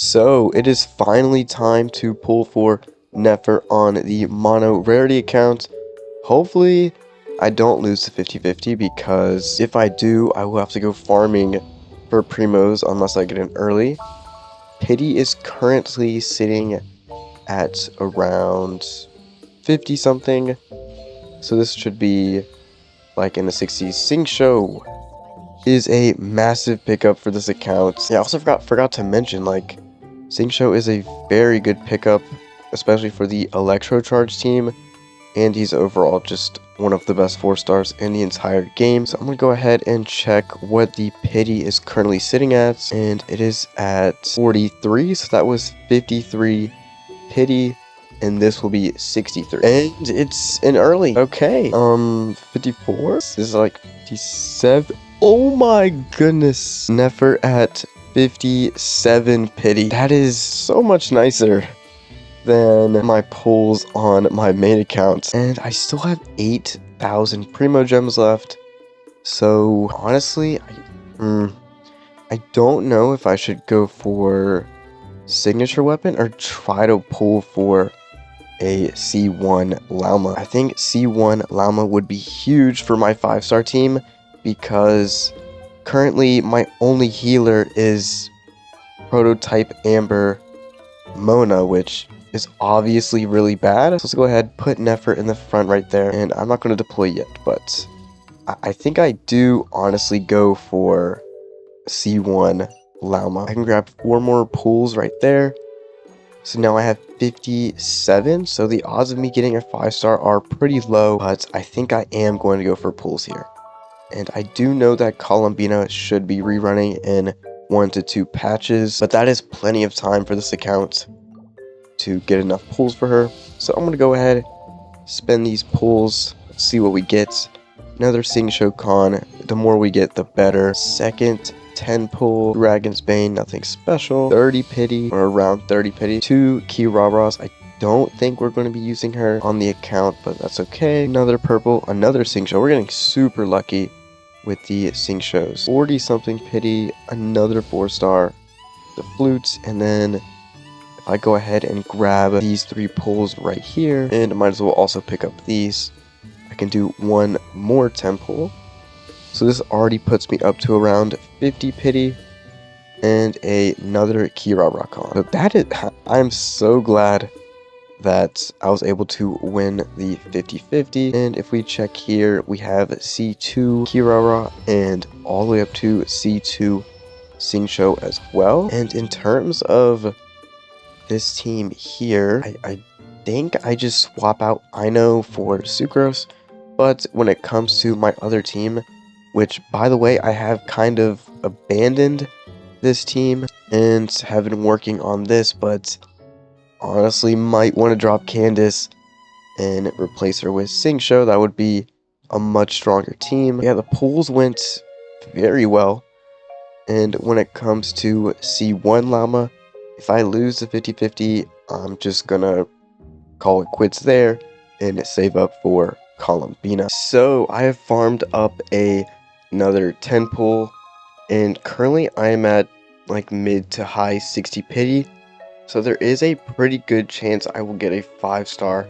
So it is finally time to pull for Nefer on the mono rarity account. Hopefully I don't lose to 50-50 because if I do, I will have to go farming for primos unless I get in early. Pity is currently sitting at around 50 something. So this should be like in the 60s. Sing Show is a massive pickup for this account. Yeah, I also forgot to mention, like, Sing Show is a very good pickup, especially for the Electro Charge team, and he's overall just one of the best 4-stars in the entire game. So I'm going to go ahead and check what the pity is currently sitting at, and it is at 43, so that was 53 pity, and this will be 63. And it's an early. Okay, 54? This is like 57. Oh my goodness. Nefer at 57 pity. That is so much nicer than my pulls on my main account. And I still have 8,000 primo gems left. So honestly, I don't know if I should go for signature weapon or try to pull for a C1 Llama. I think C1 Llama would be huge for my 5-star team because currently my only healer is Prototype Amber Mona, which is obviously really bad. So let's go ahead, put Nefer in the front right there, and I'm not going to deploy yet, but I think I do honestly go for C1 Llama. I can grab 4 more pulls right there. So now I have 57, so the odds of me getting a 5-star are pretty low, but I think I am going to go for pulls here. And I do know that Columbina should be rerunning in 1 to 2 patches, but that is plenty of time for this account to get enough pulls for her. So I'm going to go ahead, spend these pulls, see what we get. Another Sing Show Con, the more we get, the better. Second 10 pull, Dragon's Bane, nothing special. 30 pity, or around 30 pity. 2 Key Raras. I don't think we're going to be using her on the account, but that's okay. Another purple, another Sing Show. We're getting super lucky with the Sing Shows. 40 something pity, another 4-star, the flutes, and then if I go ahead and grab these 3 pulls right here, and I might as well also pick up these, I can do 1 more 10 pull. So this already puts me up to around 50 pity and another Kira Rakan. So that is, I'm so glad that I was able to win the 50-50. And if we check here, we have C2 Kirara and all the way up to C2 Sing Show as well. And in terms of this team here, I think I just swap out Ino for Sucrose. But when it comes to my other team, which, by the way, I have kind of abandoned this team and have been working on this, but honestly might want to drop Candace and replace her with Sing Show. That would be a much stronger team. Yeah, the pulls went very well. And when it comes to C1 Llama, if I lose the 50-50, I'm just gonna call it quits there and save up for Columbina. So I have farmed up another 10 pull, and currently I am at like mid to high 60 pity. So there is a pretty good chance I will get a 5-star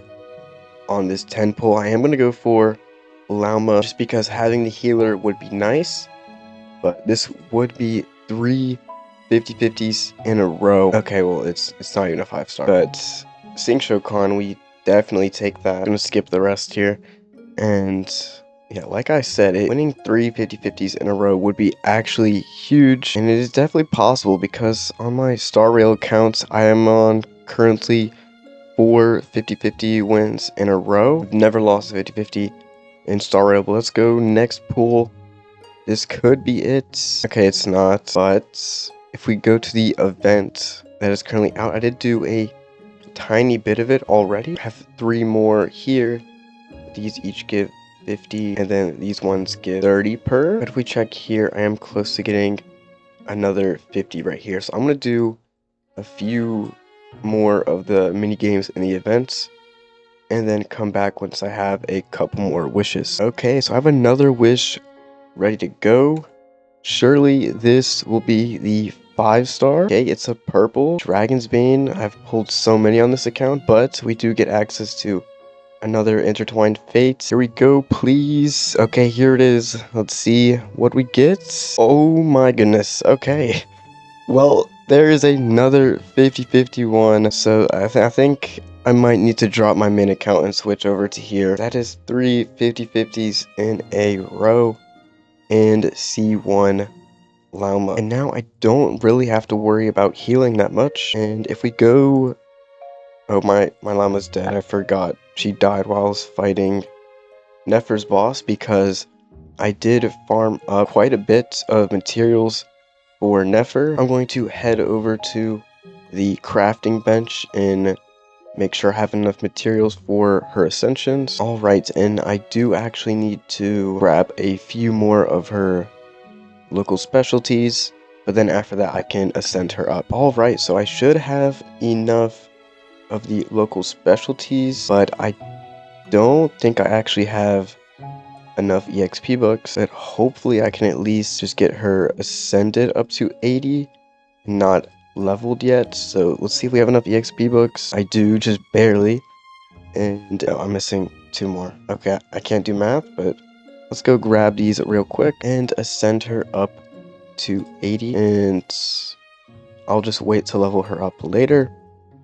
on this 10 pull. I am going to go for Llama just because having the healer would be nice, but this would be 3 50-50s in a row. Okay, well, it's not even a 5-star, but Sing Show Con, we definitely take that. I'm going to skip the rest here. And yeah, like I said, winning 3 50-50s in a row would be actually huge, and it is definitely possible because on my Star Rail account, I am on currently 4 50-50 wins in a row. I've never lost a 50-50 in Star Rail, but let's go next pool. This could be it. Okay, it's not, but if we go to the event that is currently out, I did do a tiny bit of it already. I have 3 more here. These each give 50, and then these ones give 30 per. But if we check here, I am close to getting another 50 right here. So I'm going to do a few more of the mini games in the events and then come back once I have a couple more wishes. Okay, so I have another wish ready to go. Surely this will be the 5-star. Okay, it's a purple. Dragon's Bane. I've pulled so many on this account, but we do get access to another Intertwined Fate. Here we go, please. Okay, here it is. Let's see what we get. Oh my goodness. Okay. Well, there is another 50-50 one, so I think I might need to drop my main account and switch over to here. That is 3 50-50s in a row, and C1 Llama. And now I don't really have to worry about healing that much, and if we go... Oh, my llama's dead. I forgot. She died while I was fighting Nefer's boss because I did farm up quite a bit of materials for Nefer. I'm going to head over to the crafting bench and make sure I have enough materials for her ascensions. Alright, and I do actually need to grab a few more of her local specialties, but then after that I can ascend her up. Alright, so I should have enough of the local specialties, but I don't think I actually have enough EXP books that hopefully I can at least just get her ascended up to 80, not leveled yet. So let's see if we have enough EXP books. I do, just barely, and oh, I'm missing 2 more. Okay, I can't do math, but let's go grab these real quick and ascend her up to 80, and I'll just wait to level her up later.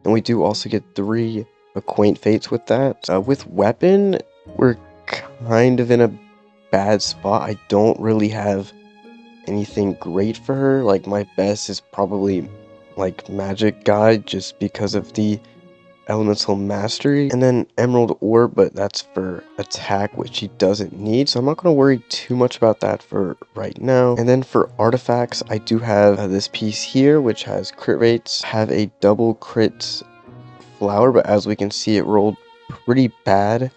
And we do also get 3 Acquaint Fates with that. With Weapon, we're kind of in a bad spot. I don't really have anything great for her. Like, my best is probably like Magic Guide, just because of the Elemental Mastery. And then Emerald Orb, but that's for attack, which she doesn't need. So I'm not going to worry too much about that for right now. And then for artifacts, I do have this piece here, which has crit rates. Have a double crit flower, but as we can see, it rolled pretty bad.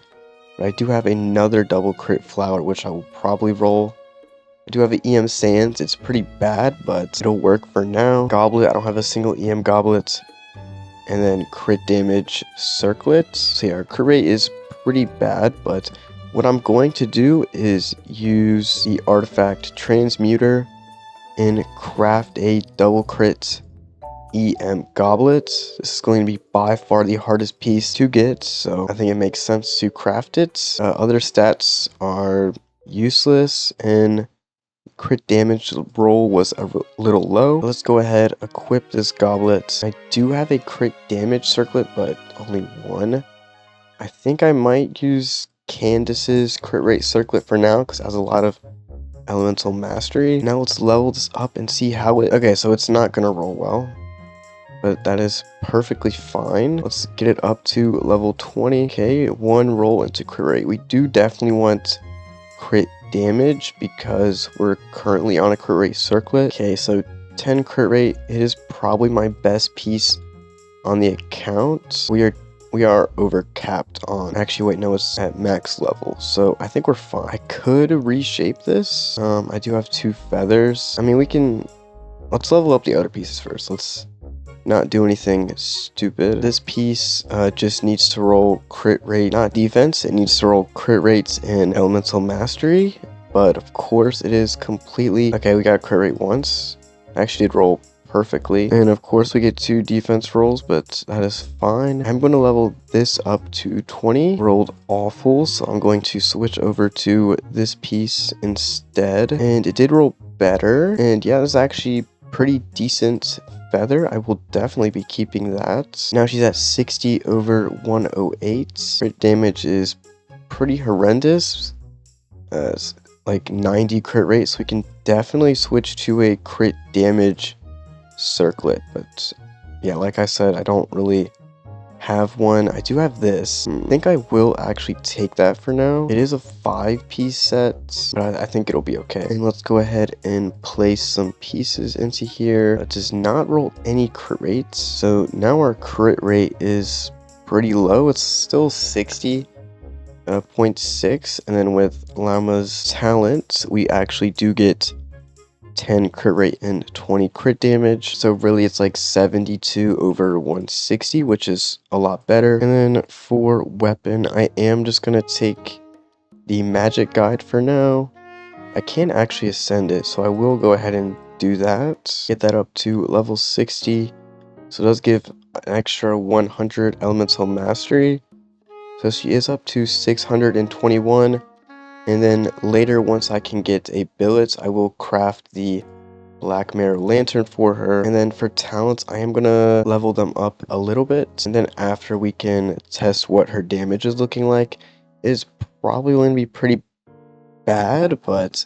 But I do have another double crit flower, which I will probably roll. I do have an EM Sands. It's pretty bad, but it'll work for now. Goblet, I don't have a single EM Goblet. And then crit damage circlet. So yeah, our crit rate is pretty bad, but what I'm going to do is use the artifact transmuter and craft a double crit EM Goblet. This is going to be by far the hardest piece to get, so I think it makes sense to craft it. Other stats are useless, and crit damage roll was a little low. Let's go ahead, equip this goblet. I do have a crit damage circlet, but only 1. I think I might use Candace's crit rate circlet for now, because it has a lot of elemental mastery. Now let's level this up and see how it... Okay, so it's not gonna roll well, but that is perfectly fine. Let's get it up to level 20. Okay, 1 roll into crit rate. We do definitely want crit damage because we're currently on a crit rate circlet. Okay, so 10 crit rate. It is probably my best piece on the account. We are over capped on... Actually, wait, no, it's at max level, so I think we're fine. I could reshape this. I do have 2 feathers. I mean, we can... Let's level up the other pieces first. Let's not do anything stupid. This piece just needs to roll crit rate, not defense. It needs to roll crit rates and elemental mastery, but of course it is completely... Okay, we got crit rate once. I actually did roll perfectly, and of course we get 2 defense rolls, but that is fine. I'm going to level this up to 20. Rolled awful, so I'm going to switch over to this piece instead, and it did roll better. And yeah, this is actually pretty decent feather. I will definitely be keeping that. Now she's at 60 over 108. Crit damage is pretty horrendous, as like 90 crit rate, so we can definitely switch to a crit damage circlet. But yeah, like I said, I don't really have one. I do have this. I think I will actually take that for now. It is a 5-piece set, but I think it'll be okay. And let's go ahead and place some pieces into here. It does not roll any crit rates, so now our crit rate is pretty low. It's still 60.6, and then with Llama's talent, we actually do get 10 crit rate and 20 crit damage, so really it's like 72 over 160, which is a lot better. And then for weapon, I am just gonna take the magic guide for now. I can't actually ascend it, so I will go ahead and do that. Get that up to level 60. So it does give an extra 100 elemental mastery. So she is up to 621. And then later, once I can get a billet, I will craft the Black Mirror Lantern for her. And then for talents, I am gonna level them up a little bit. And then after we can test what her damage is looking like, is probably going to be pretty bad, but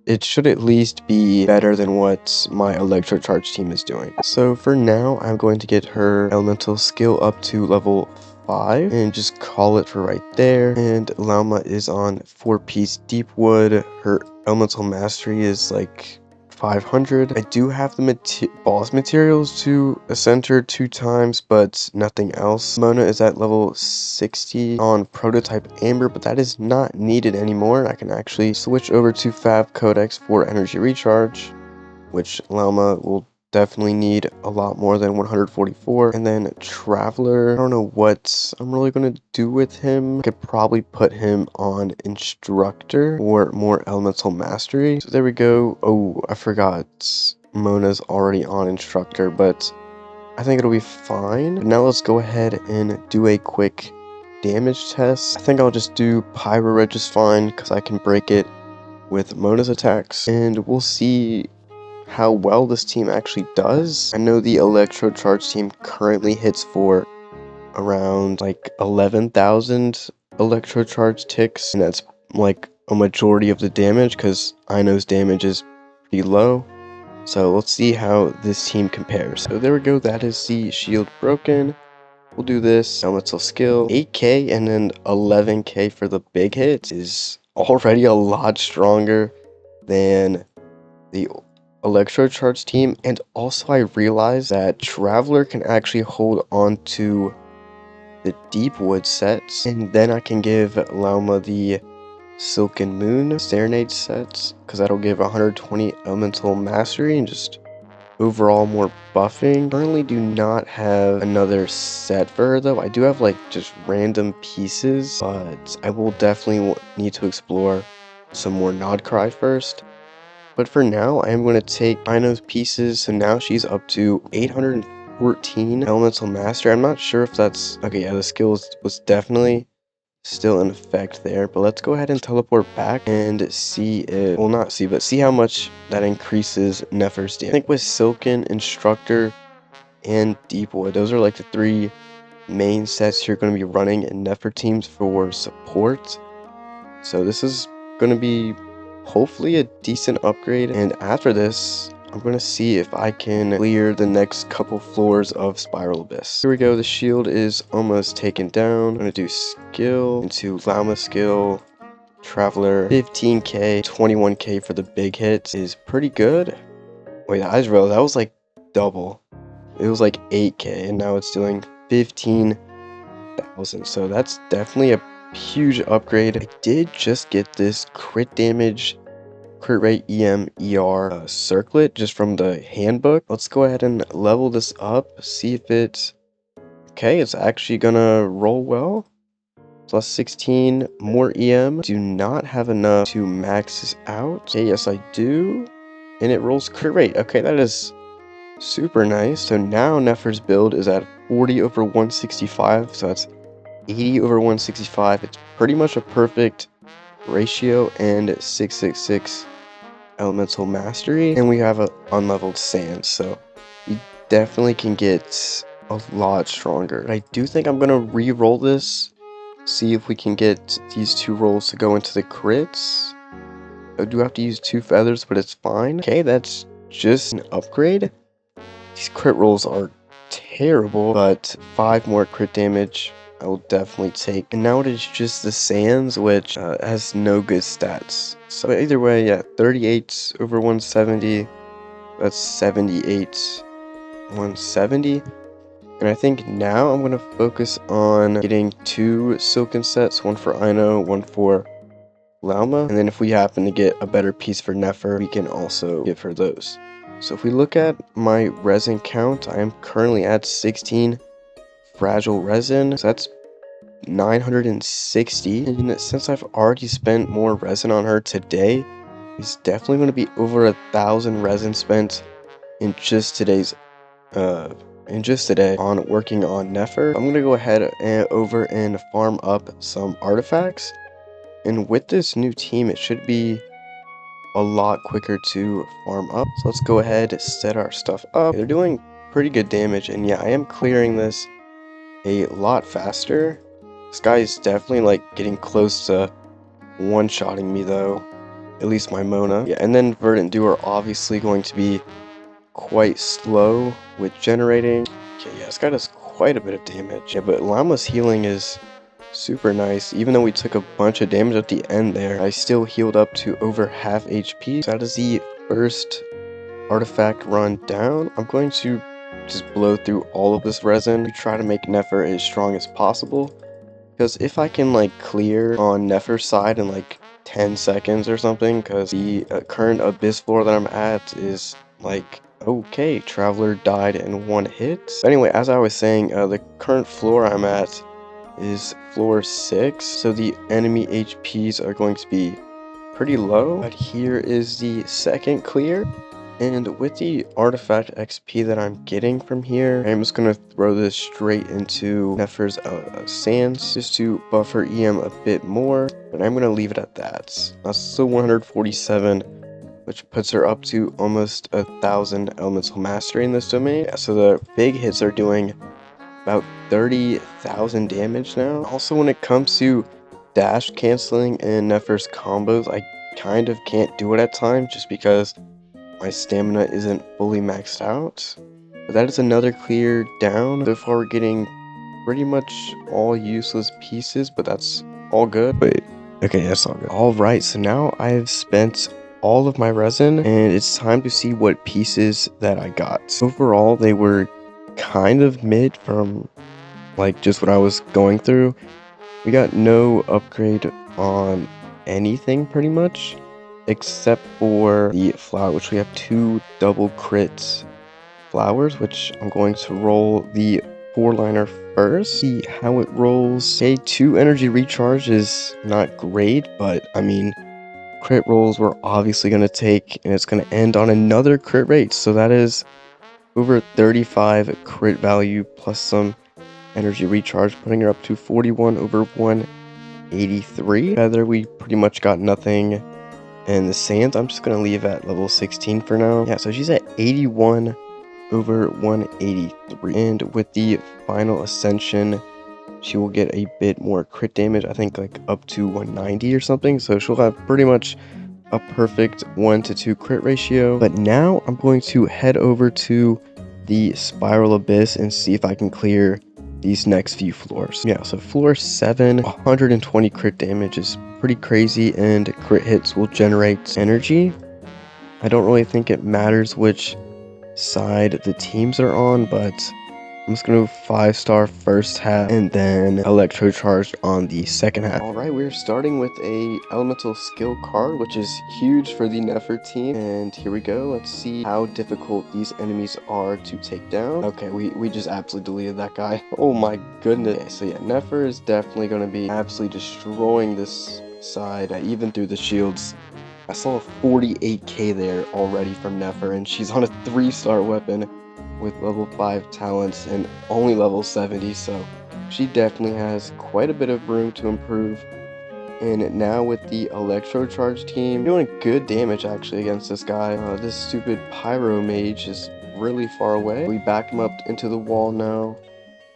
it should at least be better than what my Electro Charge team is doing. So for now, I'm going to get her elemental skill up to level 5 and just call it for right there. And Lauma is on 4-piece deep wood. Her elemental mastery is like 500. I do have the boss materials to ascend her 2 times, but nothing else. Mona is at level 60 on prototype Amber, but that is not needed anymore. I can actually switch over to Fab Codex for energy recharge, which Lauma will definitely need a lot more than 144. And then Traveler, I don't know what I'm really going to do with him. I could probably put him on Instructor or more Elemental Mastery. So there we go. Oh, I forgot. Mona's already on Instructor, but I think it'll be fine. Now let's go ahead and do a quick damage test. I think I'll just do Pyro Red just fine because I can break it with Mona's attacks, and we'll see how well this team actually does. I know the Electro Charge team currently hits for around like 11,000 Electro Charge ticks, and that's like a majority of the damage because Ino's damage is pretty low. So let's see how this team compares. So there we go, that is the shield broken. We'll do this elemental skill, 8k and then 11k for the big hits is already a lot stronger than the Electro Charge team. And also I realized that Traveler can actually hold on to the Deep Wood sets, and then I can give Lauma the Silken Moon Serenade sets, because that'll give 120 elemental mastery and just overall more buffing. Currently do not have another set for her though. I do have like just random pieces, but I will definitely need to explore some more Nodcry first. But for now, I am going to take Ino's pieces, so now she's up to 814 elemental mastery. I'm not sure if that's okay. Yeah, the skill was definitely still in effect there, but let's go ahead and teleport back and see if, well, not see, but see how much that increases Nefer's damage. I think with Silken, Instructor, and Deepwood, those are like the 3 main sets you're going to be running in Nefer teams for support. So this is going to be hopefully a decent upgrade, and after this I'm going to see if I can clear the next couple floors of Spiral Abyss. Here we go, the shield is almost taken down. I'm going to do skill into Lauma skill, Traveler, 15k, 21k for the big hits is pretty good. Wait, I just realized that was like double. It was like 8k and now it's doing 15,000, so that's definitely a huge upgrade. I did just get this crit damage, crit rate ER circlet just from the handbook. Let's go ahead and level this up, see if it's okay. It's actually gonna roll well. Plus 16 more EM. Do not have enough to max this out. Okay, yes I do, and it rolls crit rate. Okay, that is super nice. So now Nefer's build is at 40 over 165, so that's 80 over 165. It's pretty much a perfect ratio, and 666 elemental mastery, and we have a unleveled sand, so you definitely can get a lot stronger. I do think I'm gonna re-roll this, see if we can get these 2 rolls to go into the crits. I do have to use 2 feathers, but it's fine. Okay, that's just an upgrade. These crit rolls are terrible, but 5 more crit damage I will definitely take. And now it is just the sands, which has no good stats. So either way, yeah, 38 over 170, that's 78, 170. And I think now I'm going to focus on getting 2 silken sets, one for Ino, one for Lauma. And then if we happen to get a better piece for Nefer, we can also give her those. So if we look at my resin count, I am currently at 16 fragile resin, so that's 960. And since I've already spent more resin on her today, is definitely going to be over 1,000 resin spent in just today's today on working on Nefer. I'm gonna go ahead and over and farm up some artifacts, and with this new team it should be a lot quicker to farm up. So let's go ahead, set our stuff up. They're doing pretty good damage, and yeah, I am clearing this a lot faster. This guy is definitely like getting close to one-shotting me though, at least my Mona. Yeah, and then Verdant Dew are obviously going to be quite slow with generating. Okay, yeah, this guy does quite a bit of damage. Yeah, but Llama's healing is super nice. Even though we took a bunch of damage at the end there, I still healed up to over half HP. So that is the first artifact run down. I'm going to just blow through all of this resin to try to make Nefer as strong as possible. Because if I can like clear on Nefer's side in like 10 seconds or something, because the current Abyss floor that I'm at is like, okay, Traveler died in one hit. But anyway, as I was saying, the current floor I'm at is floor 6, so the enemy HPs are going to be pretty low. But here is the second clear. And with the artifact XP that I'm getting from here, I'm just going to throw this straight into Nefer's sands just to buffer EM a bit more, but I'm going to leave it at that. That's still 147, which puts her up to almost 1,000 elemental mastery in this domain. Yeah, so the big hits are doing about 30,000 damage now. Also, when it comes to dash canceling and Nefer's combos, I kind of can't do it at times just because my stamina isn't fully maxed out. But that is another clear down. So far we're getting pretty much all useless pieces, but that's all good. Wait, okay, that's all good. Alright, so now I've spent all of my resin, and it's time to see what pieces that I got. Overall, they were kind of mid from like just what I was going through. We got no upgrade on anything pretty much, except for the flower, which we have 2 double crit flowers, which I'm going to roll the 4-liner first, see how it rolls. Okay, 2 energy recharge is not great, but I mean, crit rolls we're obviously going to take, and it's going to end on another crit rate, so that is over 35 crit value plus some energy recharge, putting her up to 41 over 183. Feather, we pretty much got nothing. And the sands, I'm just going to leave at level 16 for now. Yeah, so she's at 81 over 183. And with the final ascension, she will get a bit more crit damage. I think like up to 190 or something. So she'll have pretty much a perfect 1-to-2 crit ratio. But now I'm going to head over to the Spiral Abyss and see if I can clear these next few floors. Yeah, so floor 7, 120 crit damage is pretty crazy, and crit hits will generate energy. I don't really think it matters which side the teams are on, but I'm just gonna 5-star first half and then electro charged on the second half. Alright, we're starting with a elemental skill card, which is huge for the Nefer team. And here we go. Let's see how difficult these enemies are to take down. Okay, we just absolutely deleted that guy. Oh my goodness. Okay, so yeah, Nefer is definitely gonna be absolutely destroying this side, even through the shields. I saw a 48k there already from Nefer, and she's on a 3-star weapon with level 5 talents and only level 70, so she definitely has quite a bit of room to improve. And now with the electro charge team, doing good damage actually against this guy. This stupid pyro mage is really far away. We back him up into the wall now,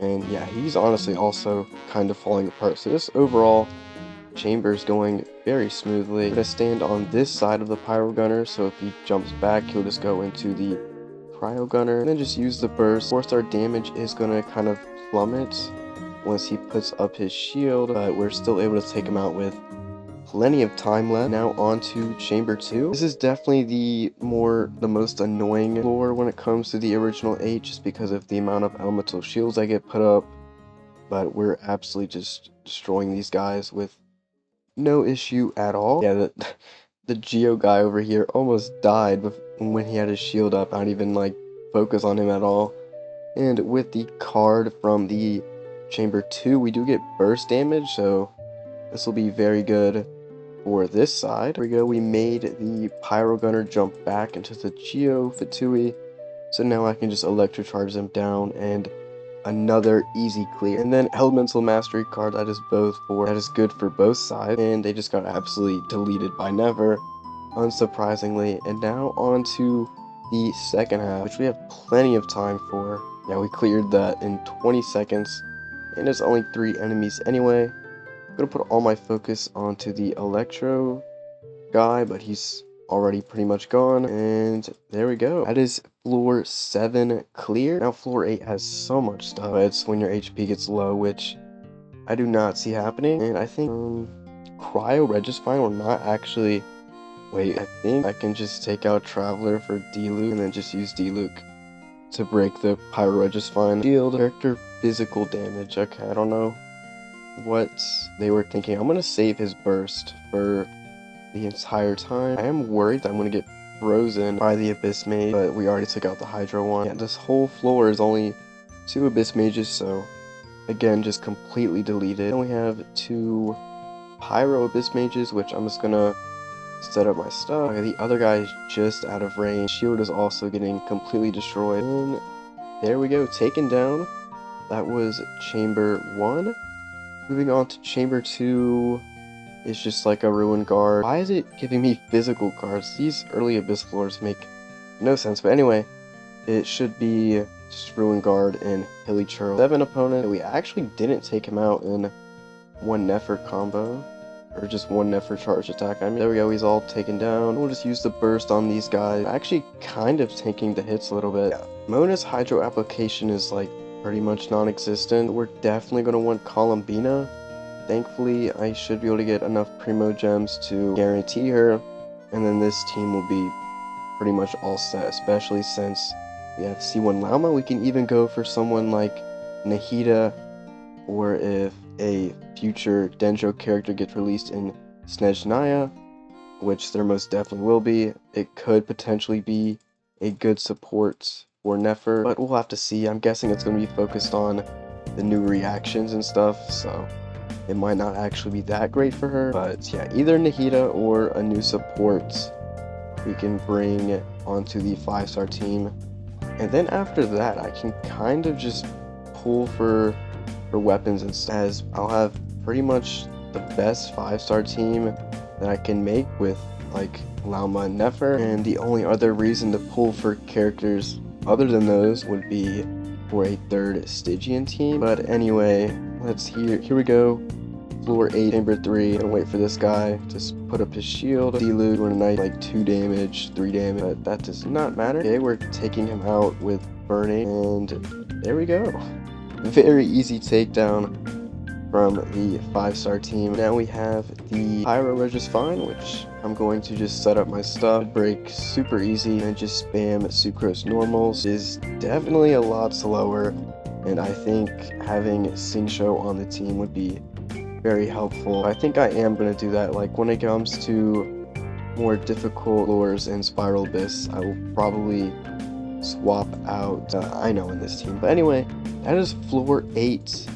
and yeah, he's honestly also kind of falling apart. So this overall chamber's going very smoothly. I'm gonna stand on this side of the pyro gunner, so if he jumps back, he'll just go into the cryo gunner and then just use the burst. 4-star damage is gonna kind of plummet once he puts up his shield, but we're still able to take him out with plenty of time left. Now on to chamber 2. This is definitely the most annoying floor when it comes to the original 8, just because of the amount of elemental shields I get put up, but we're absolutely just destroying these guys with no issue at all. Yeah, the Geo guy over here almost died when he had his shield up. I don't even like focus on him at all. And with the card from the chamber 2, we do get burst damage, so this will be very good for this side. Here we go, we made the Pyro Gunner jump back into the Geo Fatui, so now I can just electrocharge them down and another easy clear. And then Elemental Mastery card, that is good for both sides, and they just got absolutely deleted by Never, unsurprisingly. And now on to the second half, which we have plenty of time for. Yeah, we cleared that in 20 seconds, and there's only 3 enemies anyway. I'm gonna put all my focus onto the Electro guy, but he's already pretty much gone, and there we go. That is floor 7 clear. Now floor 8 has so much stuff. It's when your HP gets low, which I do not see happening, and I think Cryo Registine will not actually. Wait, I think I can just take out Traveler for D-Luke and then just use D-Luke to break the Pyro Registine shield. Character physical damage. Okay, I don't know what they were thinking. I'm gonna save his burst for the entire time. I am worried that I'm gonna get frozen by the Abyss Mage, but we already took out the Hydro one. Yeah, this whole floor is only 2 Abyss Mages, so again, just completely deleted. And we have 2 Pyro Abyss Mages, which I'm just gonna set up my stuff. Okay, the other guy is just out of range. Shield is also getting completely destroyed. And there we go, taken down. That was Chamber 1. Moving on to Chamber 2. It's just like a Ruin Guard. Why is it giving me physical cards? These early Abyss floors make no sense. But anyway, it should be just Ruin Guard and Hilly Churl. 7 opponent. We actually didn't take him out in 1 Nefer combo. Or just 1 Nefer charge attack. I mean, there we go, he's all taken down. We'll just use the burst on these guys. Actually kind of tanking the hits a little bit. Yeah. Mona's Hydro application is like pretty much non-existent. We're definitely going to want Columbina. Thankfully, I should be able to get enough Primo Gems to guarantee her, and then this team will be pretty much all set, especially since we have C1 Lauma. We can even go for someone like Nahida, or if a future Denjo character gets released in Snezhnaya, which there most definitely will be, it could potentially be a good support for Nefer, but we'll have to see. I'm guessing it's going to be focused on the new reactions and stuff, so it might not actually be that great for her. But yeah, either Nahida or a new support we can bring onto the 5-star team. And then after that, I can kind of just pull for weapons, and as I'll have pretty much the best 5-star team that I can make with like Lauma and Nefer. And the only other reason to pull for characters other than those would be for a 3rd Stygian team. But anyway, here we go. Floor 8, Chamber 3, and wait for this guy to put up his shield. D-Lude when a night like 2 damage, 3 damage, but that does not matter. Okay, we're taking him out with burning, and there we go. Very easy takedown from the 5-star team. Now we have the Pyro Registine, which I'm going to just set up my stuff, break super easy, and just spam Sucrose normals. Is definitely a lot slower, and I think having Singsho on the team would be very helpful. I think I am going to do that. Like when it comes to more difficult lures in Spiral Abyss, I will probably swap out Ino in this team. But anyway, that is floor 8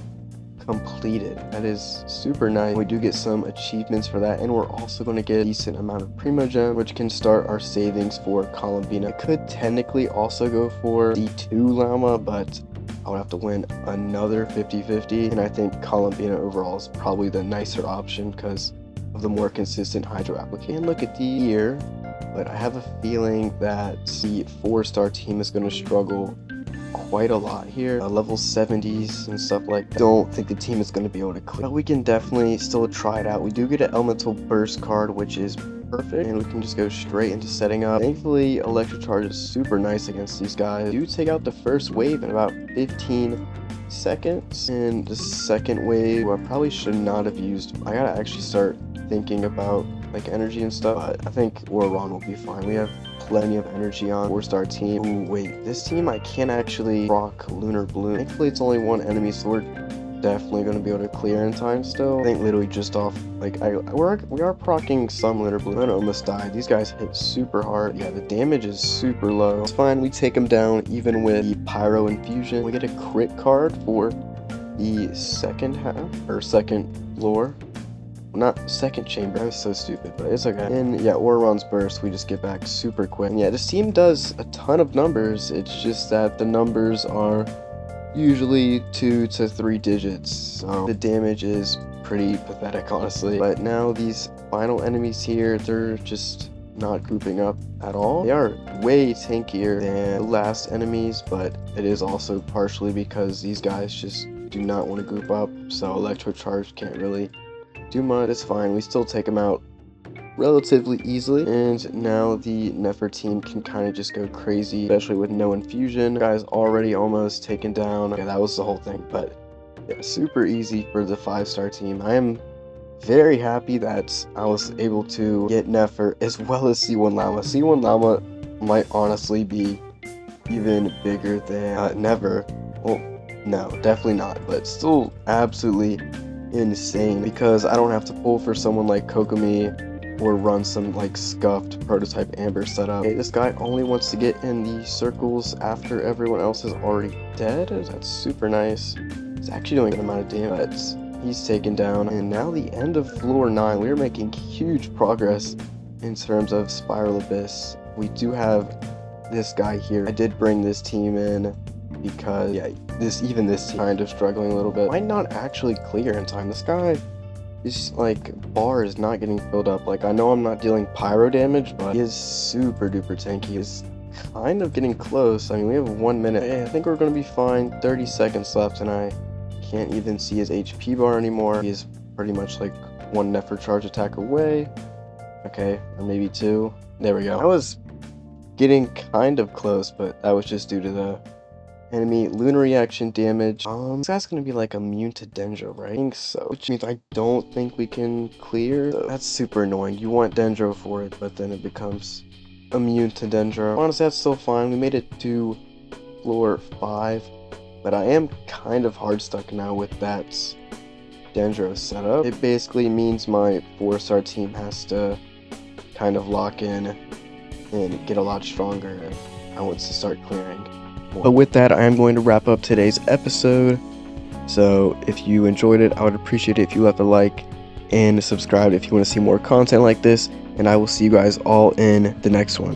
completed. That is super nice. We do get some achievements for that, and we're also going to get a decent amount of Primo Gem, which can start our savings for Columbina. I could technically also go for D2 Lauma, but I would have to win another 50-50, and I think Columbina overall is probably the nicer option because of the more consistent Hydro application. And look at the year, but I have a feeling that the 4-star team is going to struggle quite a lot here. Level 70s and stuff like that. Don't think the team is going to be able to clear, but we can definitely still try it out. We do get an Elemental Burst card, which is perfect, and we can just go straight into setting up. Thankfully, Electrocharge is super nice against these guys. You take out the first wave in about 15 seconds, and the second wave, I probably should not have used. I gotta actually start thinking about like energy and stuff, but I think Oron will be fine. We have plenty of energy on 4-star team. Ooh, wait, this team I can't actually rock Lunar Bloom. Thankfully, it's only 1 enemy, so we're definitely going to be able to clear in time still. I think literally just off, like, we are proccing some Lunar Bloom. I almost died. These guys hit super hard. Yeah, the damage is super low. It's fine. We take them down even with the Pyro Infusion. We get a crit card for the second half, or second floor, not second chamber. I was so stupid, but it's okay. And yeah, Oron's burst, we just get back super quick. And yeah, this team does a ton of numbers. It's just that the numbers are usually 2 to 3 digits. So the damage is pretty pathetic, honestly. But now these final enemies here, they're just not grouping up at all. They are way tankier than the last enemies, but it is also partially because these guys just do not want to group up, so Electro Charge can't really do much. It's fine, we still take them out relatively easily, and now the Nefer team can kind of just go crazy, especially with no infusion. Guy's already almost taken down. Okay, that was the whole thing, but yeah, super easy for the 5-star team. I am very happy that I was able to get Nefer as well as C1 Llama. C1 Llama might honestly be even bigger than Never. Well, no, definitely not, but still absolutely insane because I don't have to pull for someone like Kokomi or run some like scuffed prototype Amber setup. Okay, this guy only wants to get in the circles after everyone else is already dead. That's super nice. It's actually doing an amount of damage. He's taken down, and now the end of floor 9. We are making huge progress in terms of Spiral Abyss. We do have this guy here. I did bring this team in because, yeah, this team kind of struggling a little bit. Might not actually clear in time. This guy is like, bar is not getting filled up. Like, I know I'm not dealing pyro damage, but he is super duper tanky. He's kind of getting close. I mean, we have 1 minute. Hey, I think we're gonna be fine. 30 seconds left, and I can't even see his HP bar anymore. He is pretty much like 1 Nefer charge attack away. Okay, or maybe 2. There we go. I was getting kind of close, but that was just due to the enemy lunar reaction damage. This guy's gonna be like immune to Dendro, right? I think so, which means I don't think we can clear. So that's super annoying. You want Dendro for it, but then it becomes immune to Dendro. Honestly, that's still fine. We made it to floor 5. But I am kind of hard stuck now with that Dendro setup. It basically means my 4-star team has to kind of lock in and get a lot stronger if I want to start clearing more. But with that, I am going to wrap up today's episode. So if you enjoyed it, I would appreciate it if you left a like and subscribe if you want to see more content like this. And I will see you guys all in the next one.